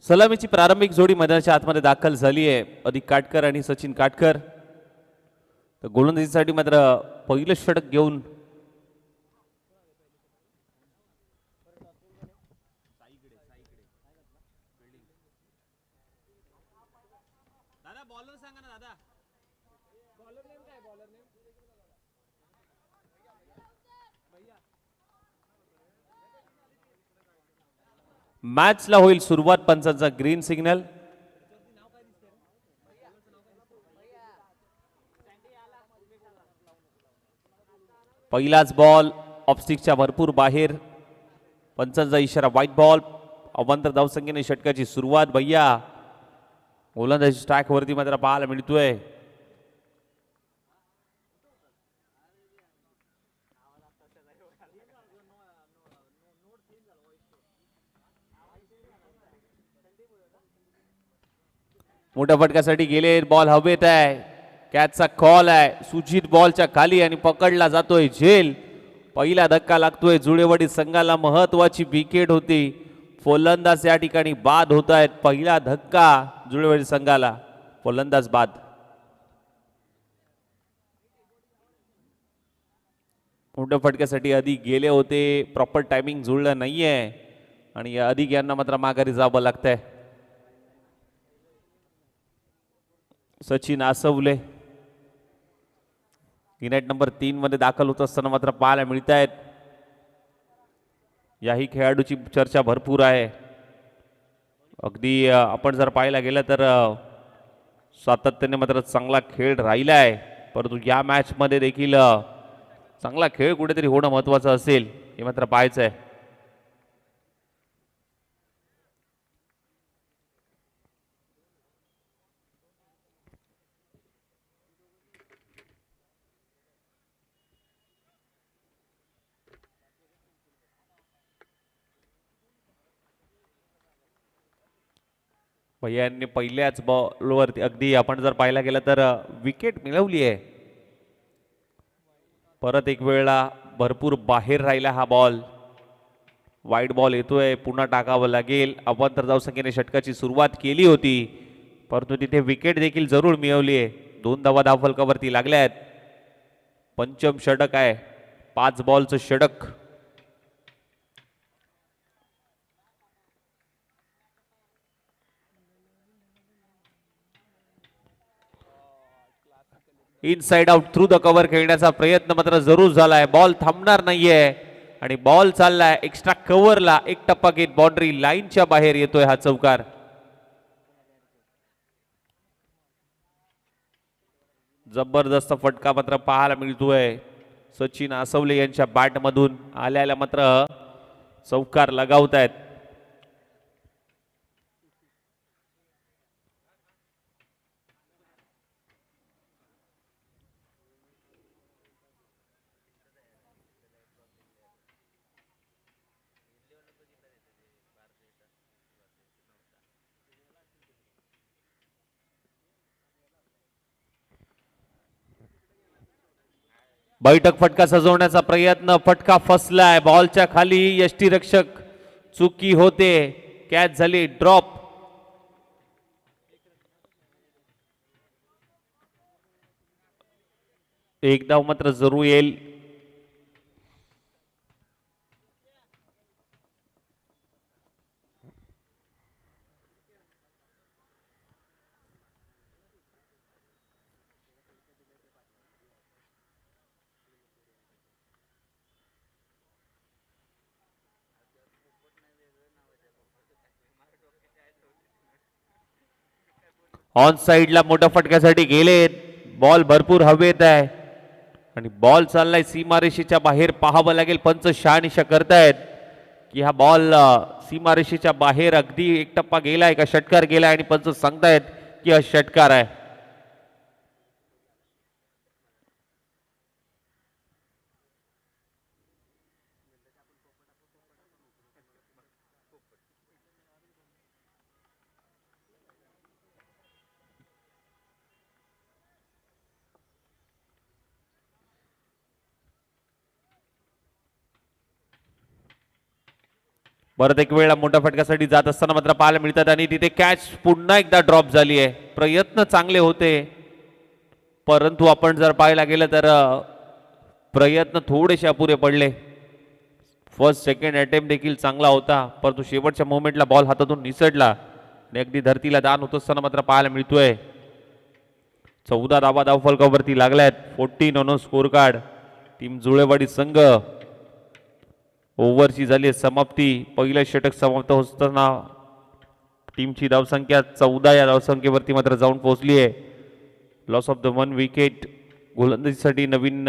सलामीची प्रारंभिक जोडी मैदानाच्या आतमध्ये दाखल झाली आहे. अधिक काटकर आणि सचिन काटकर. तर गोलंदाजीसाठी मात्र पहिलं षटक घेऊन मॅचला होईल सुरुवात. पंचांचा ग्रीन सिग्नल. पहिलाच बॉल ऑफस्टिकच्या भरपूर बाहेर. पंचांचा इशारा व्हाईट बॉल. अवांतर धावसंख्येने षटकाची सुरुवात. भैया गोलंदाजी स्ट्राईक वरती मात्र पाहायला मिळतोय. मोठ्या फटक्यासाठी गेले. बॉल हवेत आहे. कॅचचा कॉल आहे. सुजित बॉलच्या खाली आणि पकडला जातोय झेल. पहिला धक्का लागतोय. जुळेवाडी संघाला महत्वाची विकेट होती. फलंदाज या ठिकाणी बाद होत आहेत. पहिला धक्का जुळेवाडी संघाला. फलंदाज बाद. मोठ्या फटक्यासाठी अधिक गेले होते. प्रॉपर टायमिंग जुळलं नाहीये आणि अधिक यांना मात्र माघारी जावं लागतंय. सचिन आसवले युनाइट नंबर 3 मध्ये दाखल होत असताना मात्र पाहायला मिळत आहेत. याही खेळाडूची चर्चा भरपूर आहे. अगदी आपण जर पाहायला गेलं तर सातत्याने मात्र चांगला खेळ राहिला आहे. परंतु या मॅच मध्ये देखील चांगला खेळ कुठेतरी होणं महत्वाचं असेल हे मात्र पाहायचं आहे. भैयांनी पहिल्याच बॉलवरती अगदी आपण जर पाहायला गेलं तर विकेट मिळवली आहे. परत एक वेळा भरपूर बाहेर राहिला हा बॉल. वाईट बॉल येतोय. पुन्हा टाकावं लागेल. अवांतर धावसंख्येने षटकाची सुरुवात केली होती परंतु तिथे विकेट देखील जरूर मिळवली आहे. 2 धावा धावफलकावरती लागल्या आहेत. पंचम षटक आहे. 5 बॉलचं षटक. Inside out through the cover खेळण्याचा प्रयत्न मात्र जरूर झालाय. बॉल थांबणार नाहीये आणि बॉल चाललाय एक्स्ट्रा कव्हरला. एक टप्पा घेत बाउंड्री लाईनच्या बाहेर येतोय हा चौकार. जबरदस्त फटका मात्र पाहायला मिळतोय. सचिन आसवले यांच्या बॅट मधून आल्याला मात्र चौकार लगावतायत. बैठक फटका सजवण्याचा प्रयत्न. फटका फसलाय. बॉलच्या खाली यष्टीरक्षक चुकी होते. कॅच झाली ड्रॉप. एक धाव मात्र जरूर येईल. ऑन साइडला मोठ्या फटक्यासाठी गेलेत. बॉल भरपूर हवेत आहे आणि बॉल चाललाय सीमारेषेच्या बाहेर. पाहावं लागेल. पंच शहानिशा करतायत की हा बॉल सीमारेषेच्या बाहेर अगदी एक टप्पा गेलाय का षटकार गेलाय आणि पंच सांगतायत की हा षटकार आहे. परत एक वेळा मोठ्या फटक्यासाठी जात असताना मात्र पाहायला मिळतात आणि तिथे कॅच पुन्हा एकदा ड्रॉप झाली आहे. प्रयत्न चांगले होते परंतु आपण जर पाहायला गेलं तर प्रयत्न थोडेसे अपुरे पडले. फर्स्ट सेकंड अटेम्प्ट देखील चांगला होता परंतु शेवटच्या मोमेंटला बॉल हातातून निसटला आणि अगदी धरतीला दान होत असताना मात्र पाहायला मिळतोय. 14 धावा धावफलकावरती लागल्यात. 14 ऑन स्कोर कार्ड. टीम जुळेवाडी संघ ओव्हरची झाली समाप्ती. पहिलं षटक समाप्त होताना टीमची धावसंख्या 14 या धावसंख्येवरती मात्र जाऊन पोहोचली आहे. Loss of the 1 wicket. गोलंदाजीसाठी नवीन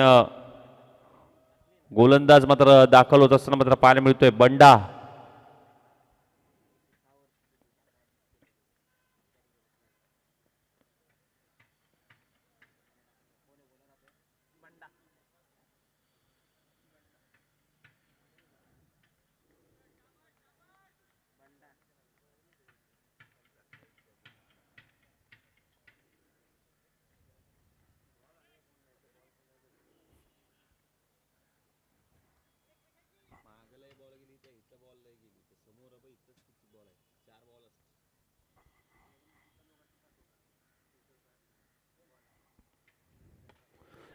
गोलंदाज मात्र दाखल होत असताना मात्र पाहायला मिळतोय बंडा.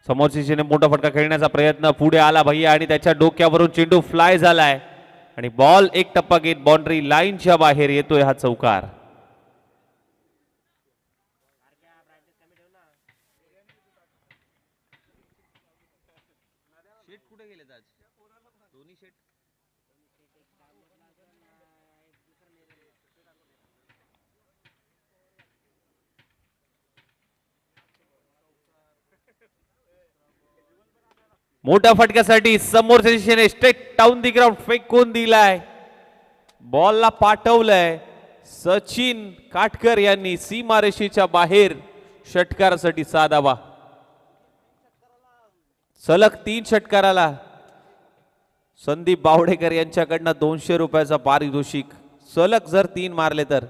समोरची मोठा फटका खेळण्याचा प्रयत्न पुढे आला भैया आणि त्याच्या डोक्यावरून चेंडू फ्लाय झालाय आणि बॉल एक टप्पा घेत बाउंड्री लाईनच्या बाहेर येतोय हा चौकार. मोठ्या फटक्यासाठी समोरच्या दिशेने स्ट्रेट टाउन दी ग्राउंड फेकून दिलाय. बॉलला पाठवलंय सचिन काटकर यांनी सीमारेषेच्या बाहेर. षटकारासाठी 6 धावा. सलग 3 षटकाराला संदीप बावडेकर यांच्याकडनं 200 रुपयाचा पारितोषिक. सलग जर 3 मारले तर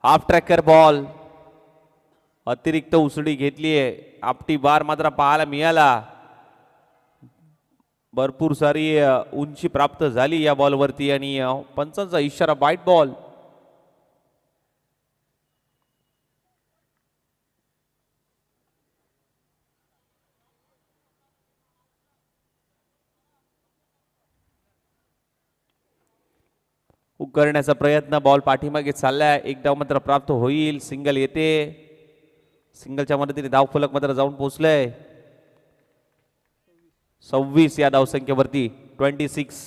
हाफ ट्रॅकर बॉल. अतिरिक्त उसळी घेतलीये. आपटी बार मात्र पाहायला मिळाला. भरपूर सारी उंची प्राप्त झाली या बॉलवरती आणि पंचांचा इशारा वाईट बॉल. करण्याचा प्रयत्न. बॉल पाठीमागे चाललाय. एक धाव मात्र प्राप्त होईल. सिंगल येते. सिंगलच्या मदतीने धाव फलक मात्र जाऊन पोहोचलंय 26 या धावसंख्येवरती. 26.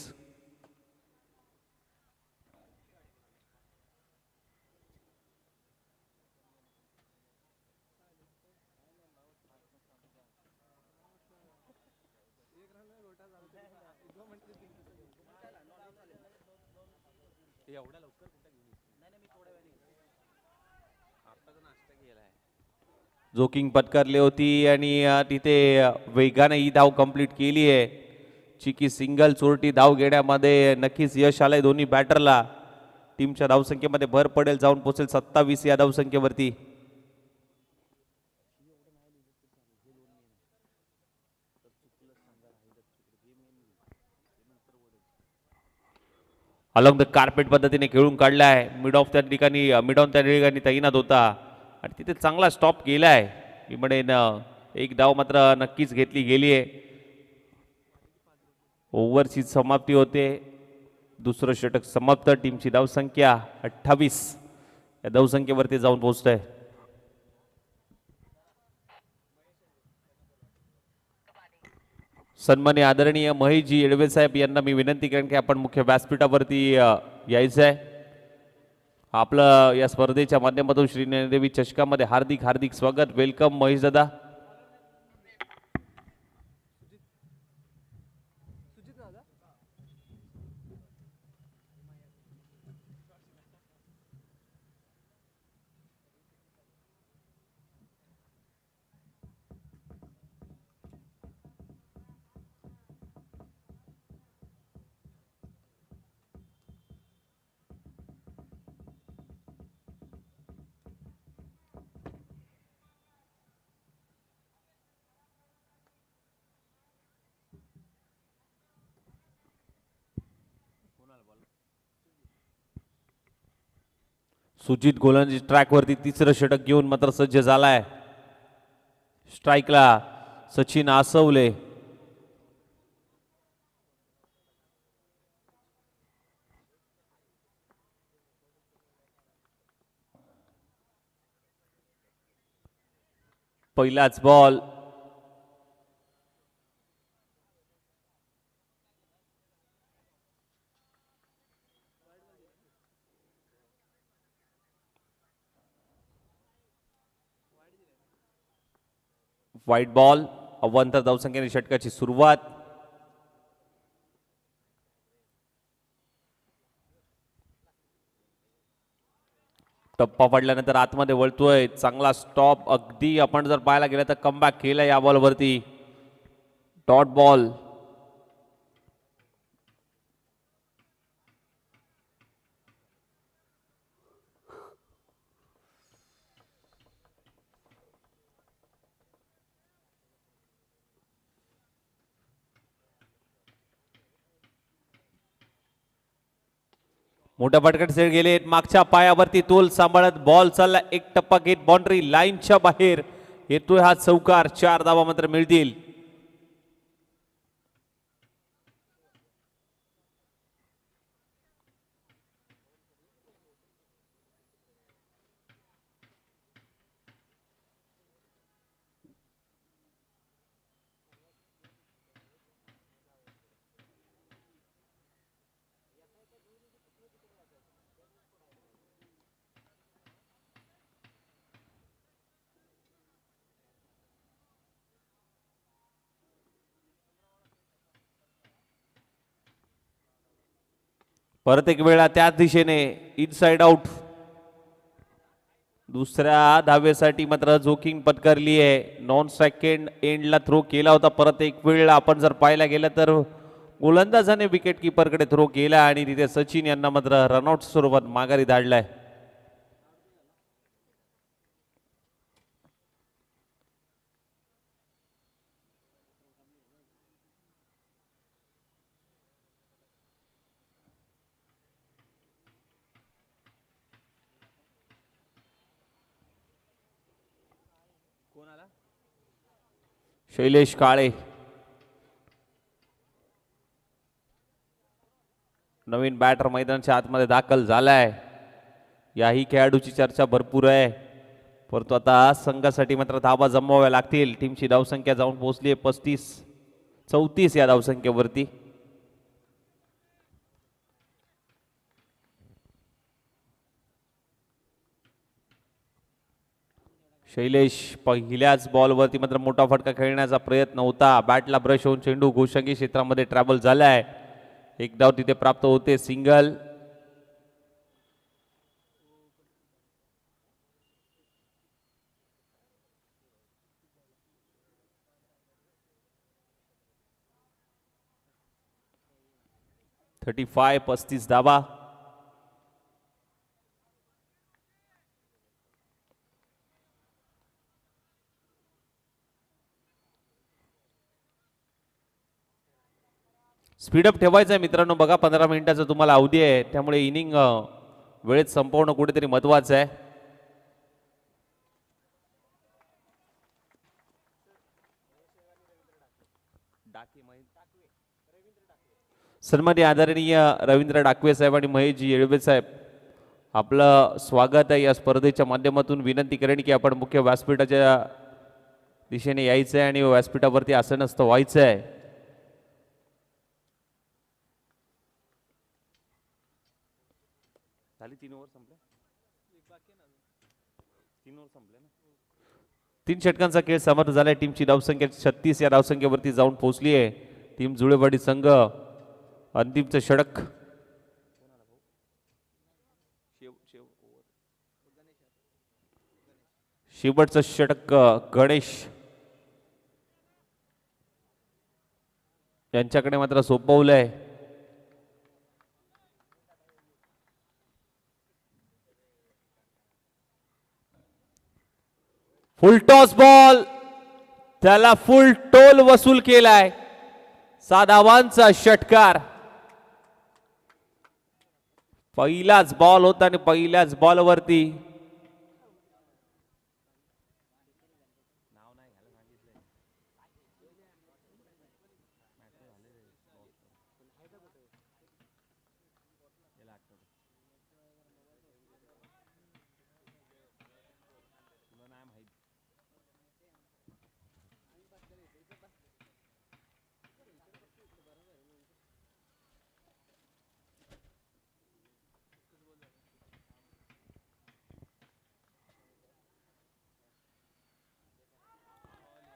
जोकिंग पत्करली होती आणि तिथे वेगाने ही धाव कंप्लीट केली आहे. चिकी सिंगल चोरटी धाव घेण्यामध्ये नक्कीच यश आलंय दोन्ही बॅटरला. टीमच्या धावसंख्येमध्ये भर पडेल. जाऊन पोहोचेल 27 या धावसंख्येवरती. अलॉंग द कार्पेट पद्धतीने खेळून काढलाय. मिड ऑन त्या ठिकाणी तैनात होता आणि तिथे चांगला स्टॉप केलाय. मी म्हणेन एक धाव मात्र नक्कीच घेतली गेली आहे. ओव्हरची समाप्ती होते. दुसरं षटक समाप्त. टीमची धावसंख्या 28 या धावसंख्येवरती जाऊन पोहोचतोय. सन्माननीय आदरणीय महेशजी येडवे साहेब यांना मी विनंती करेन की आपण मुख्य व्यासपीठावरती यायचं आहे. आपलं या स्पर्धेच्या माध्यमातून श्री नैनदेवी चषकामध्ये हार्दिक हार्दिक स्वागत. वेलकम महेश दादा. सुजित गोलंदाजी ट्रॅक वरती तिसरं षटक घेऊन मात्र सज्ज झालाय. स्ट्राईकला सचिन आसवले. पहिलाच बॉल. Wide ball. अव्वंतर धावसंख्येने षटकाची सुरुवात. टप्पा पडल्यानंतर आतमध्ये वळतोय. चांगला स्टॉप. अगदी आपण जर पाहायला गेलं तर कमबॅक केलं या बॉलवरती. Dot ball. मोठ्या फटक्यात सेट गेले. मागच्या पायावरती तोल सांभाळत बॉल चालला. एक टप्पा घेत बाउंड्री लाईनच्या बाहेर येतोय हा चौकार. 4 धावा मात्र मिळतील. परत एक वेळा त्याच दिशेने इनसाइड आउट. दुसऱ्या धावेसाठी मात्र जोखीम पत्करली आहे. नॉन सेकंड एंडला थ्रो केला होता. परत एक वेळा आपण जर पाहायला गेलं तर गोलंदाजाने विकेट किपरकडे थ्रो केला आणि तिथे सचिन यांना मात्र रनआउट स्वरूपात माघारी धाडलाय. शैलेश काळे नवीन बॅटर मैदानाच्या आतमध्ये दाखल झालाय. याही खेळाडूची चर्चा भरपूर आहे. परंतु आता संघासाठी मात्र धावा जमवाव्या लागतील. टीमची धावसंख्या जाऊन पोहोचली आहे 34 या धावसंख्येवरती. शैलेश पहिल्याच बॉलवरती मात्र मोठा फटका खेळण्याचा प्रयत्न होता. बॅटला ब्रश होऊन चेंडू गोषंगी क्षेत्रामध्ये ट्रॅव्हल झालाय. एक धाव तिथे प्राप्त होते. सिंगल. थर्टी 35 धावा. स्पीडअप ठेवायचं आहे मित्रांनो. बघा 15 मिनिटाचा तुम्हाला अवधी आहे. त्यामुळे इनिंग वेळेत संपवणं कुठेतरी महत्वाचं आहे. सन्माननीय आदरणीय रवींद्र डाकवे साहेब आणि महेशजी येळवे साहेब, आपलं स्वागत आहे या स्पर्धेच्या माध्यमातून. विनंती करेन की आपण मुख्य व्यासपीठाच्या दिशेने यायचं आहे आणि व्यासपीठावरती आसनस्थ व्हायचं आहे. झाली 3 ओव्हर संपल्या. 3 ओव्हर संपले ना. 3 षटकांचा खेळ समाप्त झालाय. टीमची धावसंख्या 36 या धावसंख्येवरती जाऊन पोहोचली आहे. टीम जुळेवाडी संघ अंतिमचं षटक. शेवटचं षटक गणेश यांच्याकडे मात्र सोपवलंय. फुल टॉस बॉल. त्याला फुल टोल वसूल केलाय. 6 धावांचा षटकार. पहिलाच बॉल होता आणि पहिल्याच बॉलवरती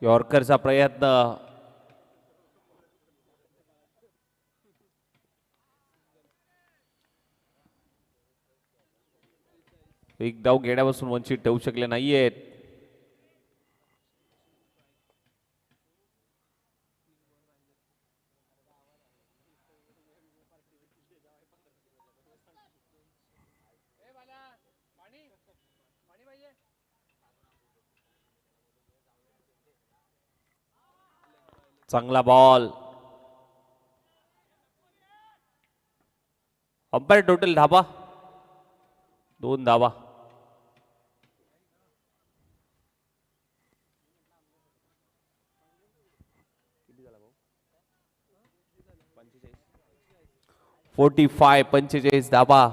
यॉर्करचा प्रयत्न. एक डाव घेण्यापासून वंचित ठेवू शकले नाहीयेत. चांगला बॉल. अंपायर टोटल धाबा 2 धाबा. .45 45 धाबा.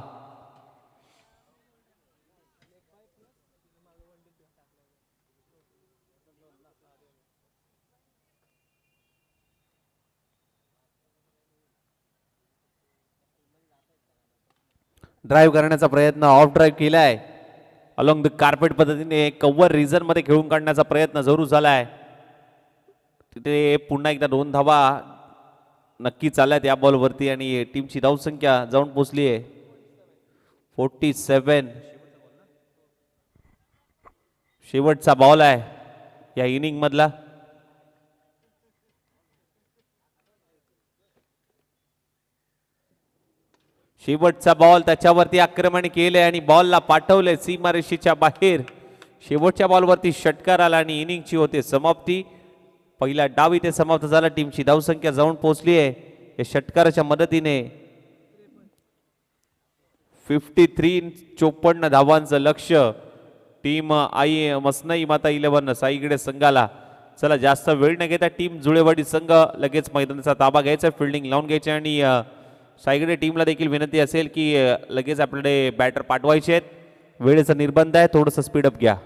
ड्राईव्ह करण्याचा प्रयत्न ऑफ ड्राईव्ह केलाय. अलॉंग द कार्पेट पद्धतीने कव्हर रिझन मध्ये खेळून काढण्याचा प्रयत्न जरूर झालाय. तिथे पुन्हा एकदा 2 धावा नक्की चालल्यात या बॉलवरती आणि टीमची धावसंख्या जाऊन पोहोचली आहे 47. शेवटचा बॉल आहे या इनिंग मधला. शेवटचा बॉल त्याच्यावरती आक्रमण केले आणि बॉलला पाठवले सीमारेषेच्या बाहेर. शेवटच्या बॉलवरती षटकार आला आणि इनिंगची होते समाप्ती. पहिला डाव इथे समाप्त झाला. टीमची धावसंख्या जाऊन पोहोचली आहे या षटकाराच्या मदतीने 54 धावांचं लक्ष्य टीम आई मसनई माता 11 साईगडे संघाला. चला जास्त वेळ न घेता टीम जुळेवाडी संघ लगेच मैदानाचा ताबा घ्यायचा, फिल्डिंग लावून घ्यायची आणि साईगडे टीमला देखील विनंती असेल की लगेच आपल्याकडे बॅटर पाठवायचे आहेत. वेळेचा निर्बंध आहे, थोडंसं स्पीडअप घ्या.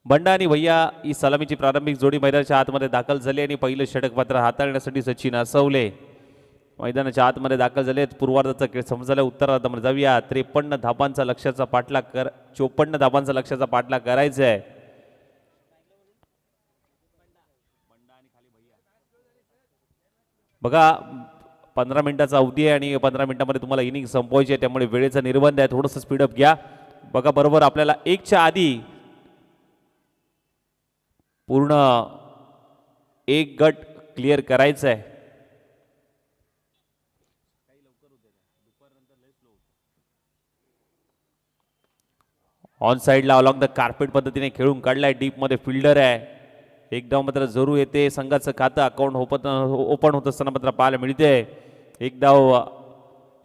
बंडा आणि भैया ही सलामीची प्रारंभिक जोडी मैदानाच्या आतमध्ये दाखल झाली आणि पहिलं षटक मात्र हाताळण्यासाठी सचिन असवले मैदानाच्या आतमध्ये दाखल झाले. पूर्वार्धाचा खेळ समजायला उत्तरार्धामध्ये जाऊया. 53 धाबांचा लक्ष्याचा पाठलाग 54 धाबांचा लक्ष्याचा पाठलाग करायचा आहे. बघा 15 मिनिटाचा अवधी आहे आणि 15 मिनिटांमध्ये तुम्हाला इनिंग संपवायची आहे, त्यामुळे वेळेचा निर्बंध आहे. थोडंसं स्पीडअप घ्या. बघा बरोबर आपल्याला 1च्या आधी पूर्ण एक गट क्लिअर करायचा आहे. ऑन साइडला अलॉंग द कार्पेट पद्धतीने खेळून काढलाय. डीप मध्ये फिल्डर आहे. एक डाव मात्र जरूर येते. संघाचं खातं अकाउंट ओपन होत असताना मात्र पाहायला मिळते. एक डाव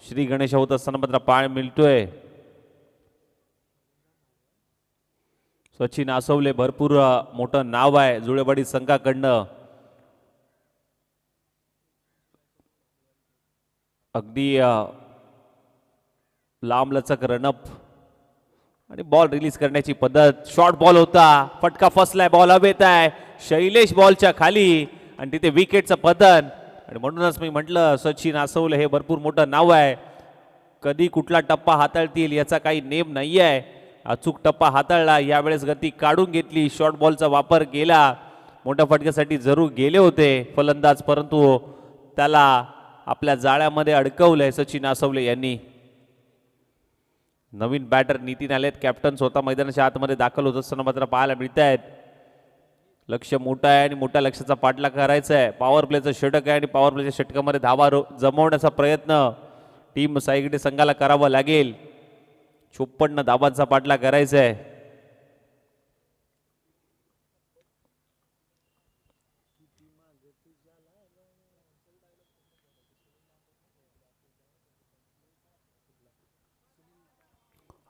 श्री गणेश होत असताना मात्र पाहायला मिळतोय. सचिन आसवले भरपूर मोठं नाव आहे जुळेवाडी संघाकडनं. अगदी लांब लचक रनअप आणि बॉल रिलीज करण्याची पद्धत. शॉर्ट बॉल होता. फटका फसलाय. बॉल हवेत आहे. शैलेश बॉलच्या खाली आणि तिथे विकेटचं पतन. आणि म्हणूनच मी म्हटलं सचिन आसवले हे भरपूर मोठं नाव आहे. कधी कुठला टप्पा हाताळतील याचा काही नेम नाही आहे. अचूक टप्पा हाताळला. यावेळेस गती काढून घेतली. शॉर्ट बॉलचा वापर केला. मोठ्या फटक्यासाठी जरूर गेले होते फलंदाज, परंतु त्याला आपल्या जाळ्यामध्ये अडकवलंय सचिन आसवले यांनी. नवीन बॅटर नितीन आलेत. कॅप्टन स्वतः मैदानाच्या आतमध्ये दाखल होत असताना मात्र पाहायला मिळत आहेत. लक्ष मोठं आहे आणि मोठ्या लक्ष्याचा पाठलाग करायचा आहे. पॉवर प्लेचं षटक आहे आणि पॉवर प्लेच्या षटकामध्ये धावा जमवण्याचा प्रयत्न टीम साईगडे संघाला करावा लागेल. 54 धाबांचा पाठलाग करायचा आहे.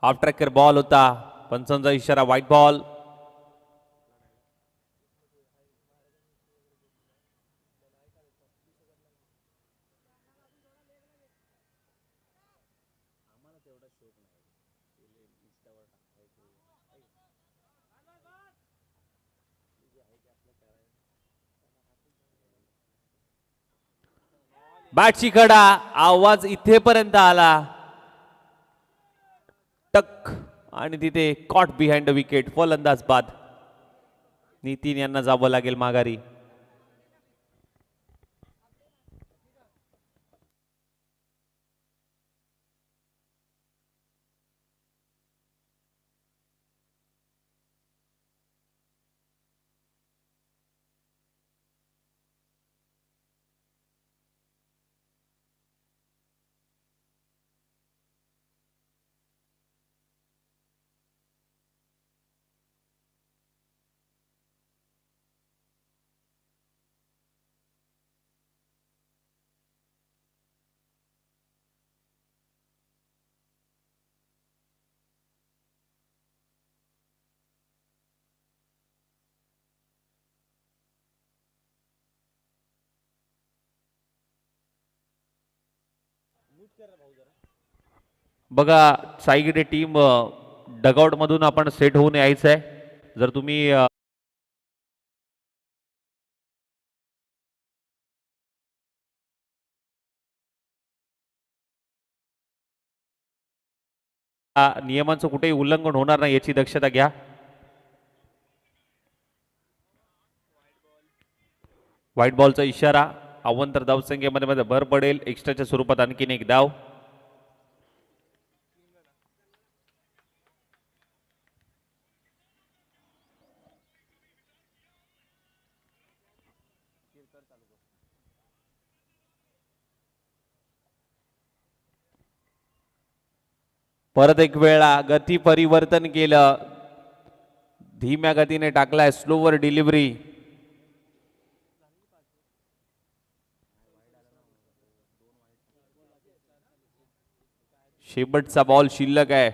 हाफ ट्रॅकर बॉल होता. पंचांचा इशारा व्हाईट बॉल. बॅटची कडा. आवाज इथेपर्यंत आला. टक आणि तिथे कॉट बिहाइंड द विकेट. फलंदाज बाद. नितीन यांना जावं लागेल माघारी. बघा साईगडे टीम डगआउट मधून आपण सेट होऊन यायचं आहे. जर तुम्ही नियमांचं कुठेही उल्लंघन होणार नाही याची दक्षता घ्या. व्हाईट बॉलचा इशारा. अवंतर धावसंख्येमध्ये भर पडेल. एक्स्ट्राच्या स्वरूपात आणखीन एक धाव. परत एक वेळा गती परिवर्तन केलं. धीम्या गतीने टाकलाय. Slower delivery. शेवटचा बॉल शिल्लक आहे.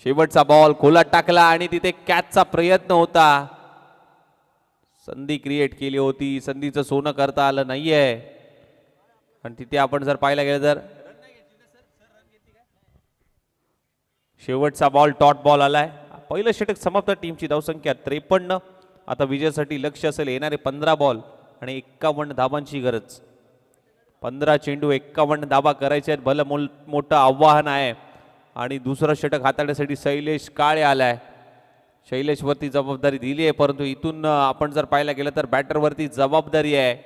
शेवटचा बॉल खोलात टाकला आणि तिथे कॅचचा प्रयत्न होता. संधी क्रिएट केली होती. संधीचं सोनं करता आलं नाहीये. आणि तिथे आपण जर पाहायला गेलं तर शेवटचा बॉल डॉट बॉल आलाय. पहिलं षटक समाप्त. टीमची धावसंख्या 53. आता विजयासाठी लक्ष असेल येणारे 15 बॉल आणि 51 धाबांची गरज. 15 चेंडू 51 धाबा करायचे आहेत. भलं मोठं आव्हान आहे. आणि दुसरं षटक हाताळण्यासाठी शैलेश काळे आलाय. शैलेशवरती जबाबदारी दिली आहे, परंतु इथून आपण जर पाहायला गेलं तर बॅटरवरती जबाबदारी आहे.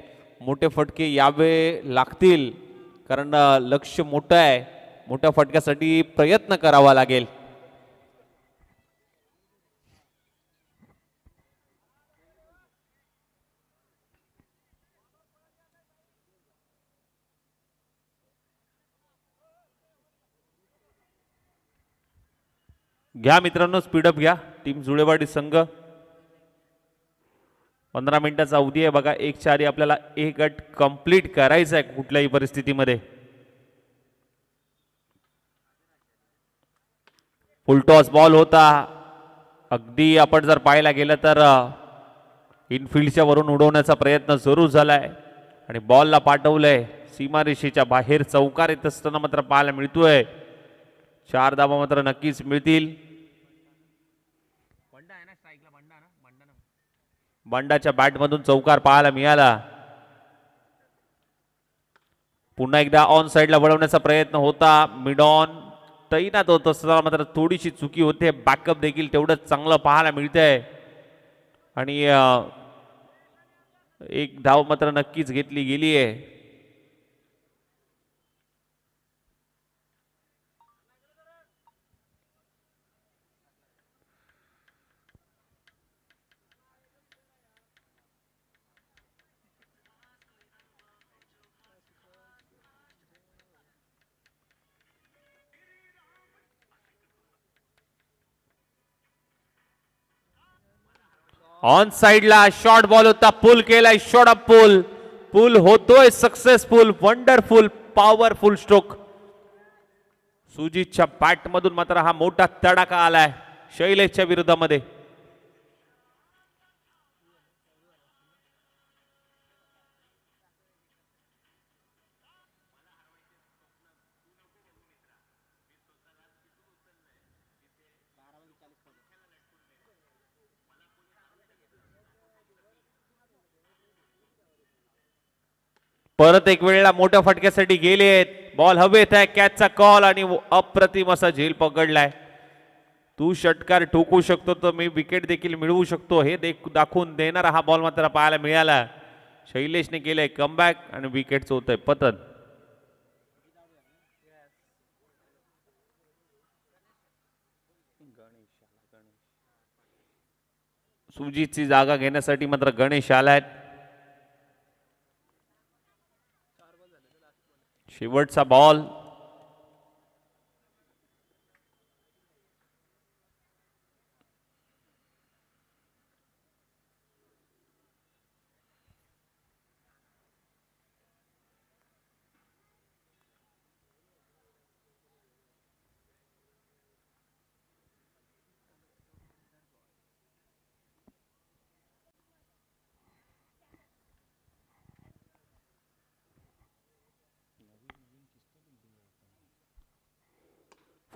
मोठे फटके यावे लागतील, कारण लक्ष मोठं आहे. मोठ्या फटक्यासाठी प्रयत्न करावा लागेल. घ्या मित्रांनो, स्पीडअप घ्या. टीम जुळेवाडी संघ 15 मिनिटाचा अवधी आहे बघा. 1-4 आपल्याला एक गट कंप्लीट करायचा आहे कुठल्याही परिस्थितीमध्ये. फुलटॉस बॉल होता. अगदी आपण जर पाहायला गेलं तर इनफिल्डच्या वरून उडवण्याचा प्रयत्न सुरू झालाय आणि बॉलला पाठवलंय सीमारेषेच्या बाहेर. चौकार येत असताना मात्र पाहायला मिळतोय. 4 धाबा मात्र नक्कीच मिळतील. बंडाच्या बॅटमधून चौकार पाहायला मिळाला. पुन्हा एकदा ऑन साइडला वळवण्याचा प्रयत्न होता. मिडॉन तैनात होत असताना मात्र थोडीशी चुकी होते. बॅकअप देखील तेवढंच चांगलं पाहायला मिळतंय आणि एक धाव मात्र नक्कीच घेतली गेली आहे. ऑन साइडला शॉर्ट बॉल होता. पुल केलाय. Short up pull. पुल होतोय सक्सेसफुल. Wonderful powerful stroke. सुजितच्या बॅट मधून मात्र हा मोठा तडाखा आलाय शैलेशच्या विरोधामध्ये. परत एक वेळेला मोठ्या फटक्यासाठी गेलेत. बॉल हवेत आहे. कॅचचा कॉल आणि अप्रतिम असा झेल पकडलाय. तू षटकार ठोकू शकतो तर मी विकेट देखील मिळवू शकतो हे दाखवून देणारा हा बॉल मात्र पाहायला मिळाला. शैलेशने केलंय कमबॅक आणि विकेटचं होतंय पतन. सुजितची जागा घेण्यासाठी मात्र गणेश आलाय. शेवटचा बॉल.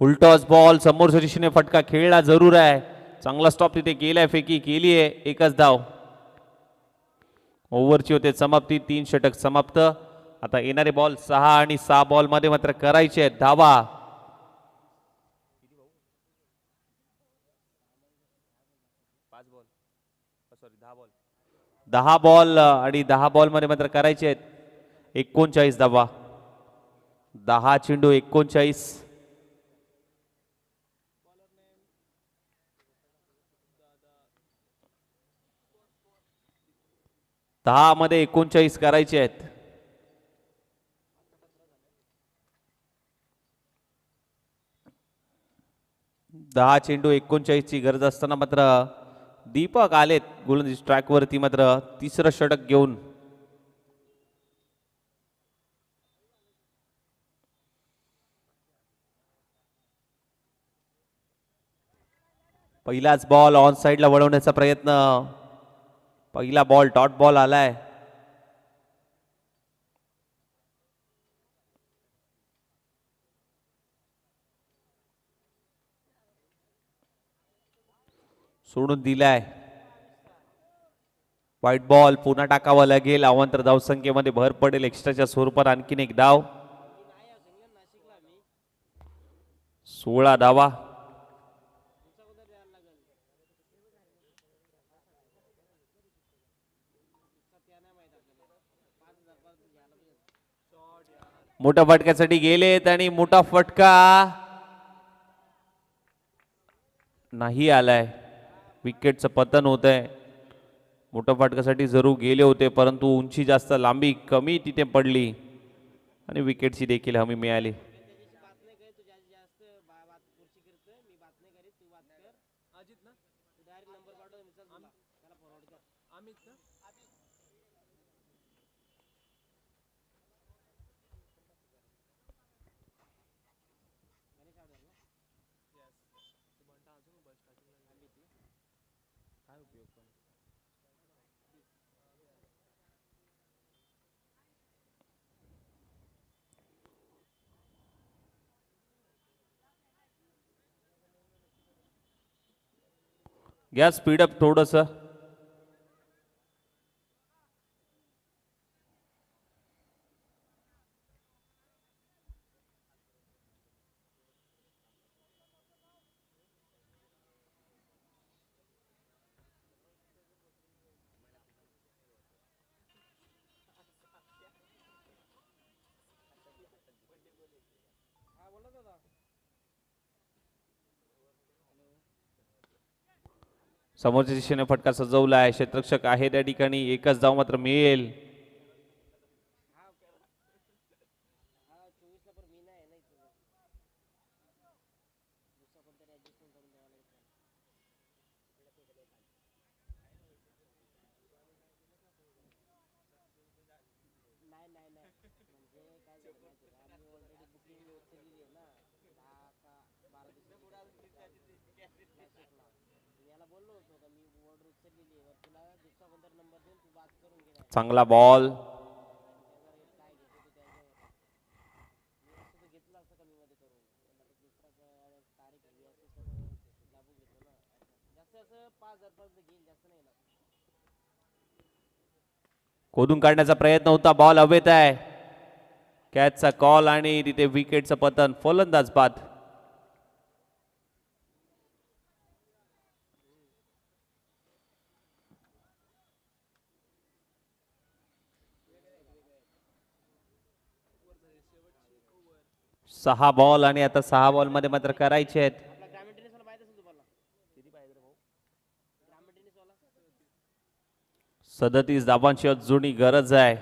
Full toss ball. समोरच्या दिशेने फटका खेळला जरूर आहे. चांगला स्टॉप तिथे केलाय. फेकी केली आहे. एकच धाव. ओव्हरची होते समाप्ती. 3 षटक समाप्त. आता येणारे बॉल 6 आणि 6 बॉल मध्ये मात्र करायचे आहेत धावा. 10 बॉल आणि 10 बॉल मध्ये मात्र करायचे आहेत 39 धावा. 10 चेंडू 39. दहा मध्ये 39 करायचे आहेत. दहा चेंडू 39 ची गरज असताना मात्र दीपक आलेत गोलंदाजी ट्रॅक वरती मात्र तिसरं षटक घेऊन. पहिलाच बॉल ऑन साइडला वळवण्याचा प्रयत्न. पहिला बॉल डॉट बॉल आलाय. सोडून दिलाय. व्हाईट बॉल पुन्हा टाकावा लागेल. अवांतर धावसंख्येमध्ये भर पडेल. एक्स्ट्राच्या स्वरूपात आणखीन एक धाव. 16 धावा. मोठ्या फटक्यासाठी गेलेत आणि मोठा फटका नाही आलाय. विकेटचं पतन होत आहे. मोठ्या फटक्यासाठी जरूर गेले होते परंतु उंची जास्त लांबी कमी तिथे पडली आणि विकेटची देखील हमी मिळाली. घ्या स्पीडअप थोडस. समोरच्या दिशेने फटका सजवला आहे. क्षेत्ररक्षक आहे त्या ठिकाणी. एकच धाव मात्र मिळेल. चांगला बॉल. खोदून काढण्याचा प्रयत्न होता. बॉल हवेत आहे. कॅचचा कॉल आणि तिथे विकेटचं पतन. फलंदाज बाद. सहा बॉल आणि आता 6 बॉल मध्ये मात्र करायचे आहेत. 37 धावांची अजूनही गरज आहे.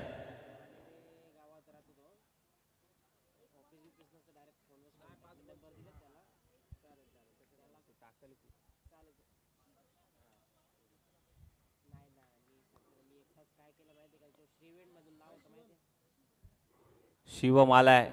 शिवम आलाय.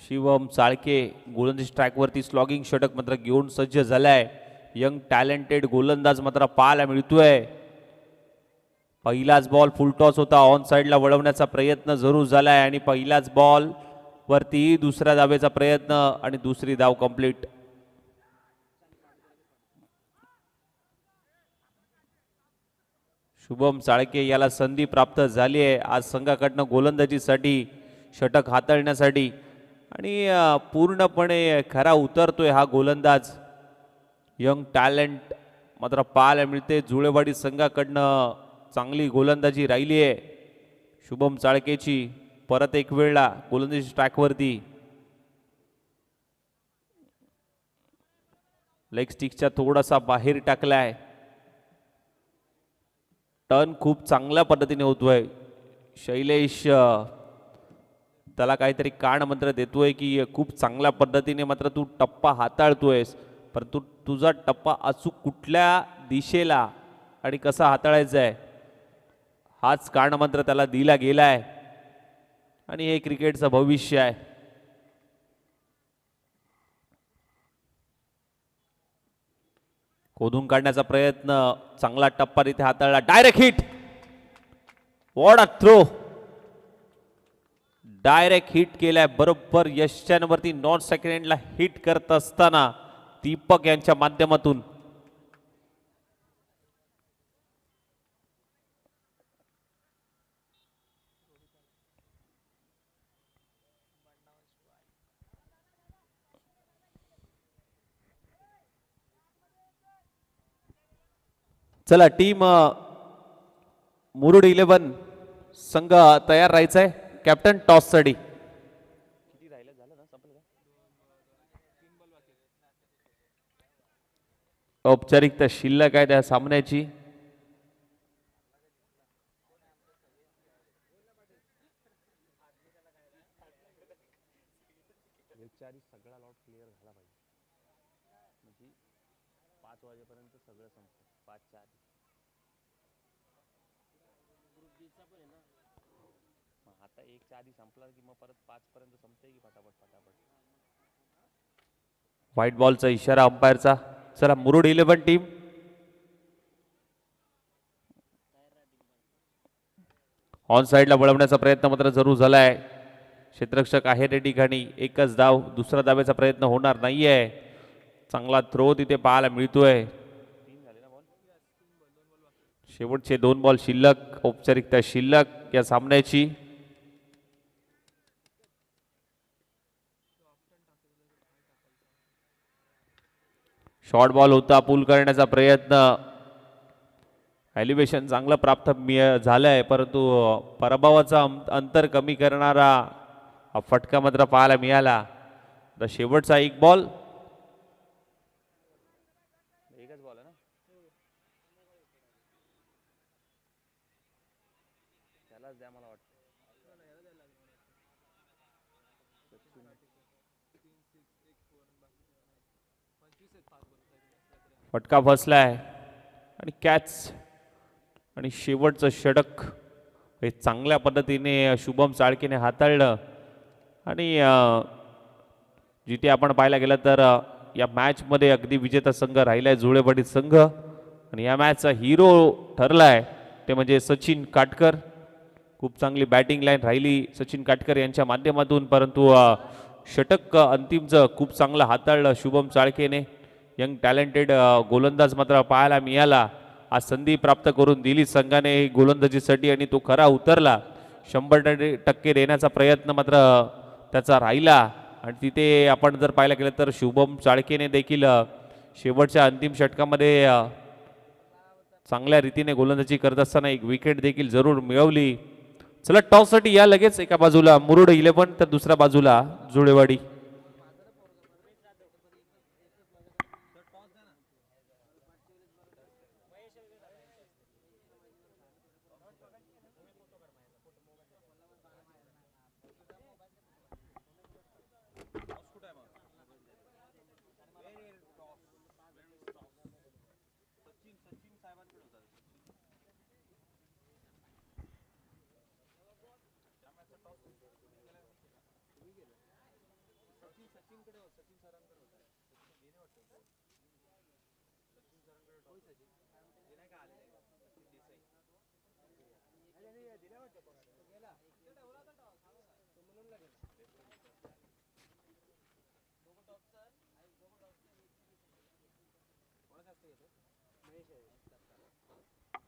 शिवम चाळके गोलंदाजी स्ट्राईकवरती स्लॉगिंग षटक मात्र घेऊन सज्ज झालाय. यंग टॅलेंटेड गोलंदाज मात्र पाहायला मिळतोय. पहिलाच बॉल फुलटॉस होता. ऑन साइडला वळवण्याचा प्रयत्न जरूर झालाय आणि पहिलाच बॉल वरती दुसऱ्या धावेचा प्रयत्न आणि दुसरी धाव कंप्लीट. शुभम चाळके याला संधी प्राप्त झाली आहे आज संघाकडनं गोलंदाजीसाठी, षटक हाताळण्यासाठी आणि पूर्णपणे खरा उतरतोय हा गोलंदाज. यंग टॅलेंट मात्र पाहायला मिळते. जुळेवाडी संघाकडनं चांगली गोलंदाजी राहिली आहे शुभम चाळकेची. परत एक वेळला गोलंदाजी स्ट्राईकवरती. लेग स्टिकच्या थोडासा बाहेर टाकलाय. टर्न खूप चांगल्या पद्धतीने होतोय. शैलेश त्याला काहीतरी कान मंत्र देतोय की खूप चांगल्या पद्धतीने मात्र तू टप्पा हाताळतोयस, परंतु तुझा टप्पा अचूक कुठल्या दिशेला आणि कसा हाताळायचा आहे हाच कान मंत्र त्याला दिला गेलाय आणि हे क्रिकेटचं भविष्य आहे. खोदून काढण्याचा प्रयत्न, चांगला टप्पा इथे हाताळला. Direct hit. What a throw, direct hit केलाय बरोबर यशच्यावरती नॉन सेकंडला हिट करत असताना दीपक यांच्या माध्यमातून. चला टीम मुरुड 11 संघ तयार राहायचंय. कॅप्टन टॉस साठी औपचारिकता शिल्लक आहे त्या सामन्याची. सगळा लॉट क्लिअर झाला पाहिजे, म्हणजे 5 वाजेपर्यंत सगळं संपतं. 5च्या आधी आता 1च्या आधी संपला की मग परत 5 पर्यंत संपते की फटाफट फटाफट. व्हाईट बॉलचा इशारा अंपायरचा. चला मुरुड 11 टीम ऑन साइडला वळवण्याचा प्रयत्न मात्र जरूर झालाय. क्षेत्ररक्षक आहे त्या ठिकाणी. एकच धाव, दुसरा धावेचा प्रयत्न होणार नाहीये. चांगला थ्रो तिथे पाहायला मिळतोय. शेवटचे 2 बॉल शिल्लक, औपचारिकता शिल्लक या सामन्याची. शॉर्ट बॉल होता, पूल करण्याचा प्रयत्न. एलिव्हेशन चांगलं प्राप्त झालंय, परंतु पराभवाचा अंतर कमी करणारा हा फटका मात्र पाहायला मिळाला. आता शेवटचा 1 बॉल. एकच बॉल आहे ना, त्यालाच द्या मला वाटतं. फटका फसलाय आणि कॅच आणि शेवटचं षटक हे चांगल्या पद्धतीने शुभम चाळकेने हाताळलं. आणि जिथे आपण पाहायला गेलं तर या मॅचमध्ये अगदी विजेता संघ राहिलाय जुळेवाडी संघ. आणि या मॅचचा हिरो ठरलाय ते म्हणजे सचिन काटकर. खूप चांगली बॅटिंग लाईन राहिली सचिन काटकर यांच्या माध्यमातून, परंतु षटक अंतिमचं खूप चांगलं हाताळलं शुभम चाळकेने. यंग टॅलेंटेड गोलंदाज मात्र पाहायला मिळाला. आज संधी प्राप्त करून दिली संघाने गोलंदाजीसाठी आणि तो खरा उतरला. 100% देण्याचा प्रयत्न मात्र त्याचा राहिला. आणि तिथे आपण जर पाहायला गेलं तर शुभम चाळकेने देखील शेवटच्या अंतिम षटकामध्ये चांगल्या रीतीने गोलंदाजी करत असताना एक विकेट देखील जरूर मिळवली. चला टॉससाठी या लगेच. एका बाजूला मुरुड 11 तर दुसऱ्या बाजूला जुळेवाडी.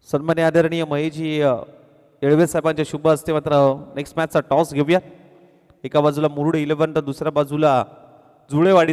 सन्मान्य आदरणीय महेशजी येळवे साहेबांच्या शुभ हस्ते मात्र नेक्स्ट मॅचचा टॉस घेऊया. एका बाजूला मुरुड 11 तर दुसऱ्या बाजूला जुळेवाडी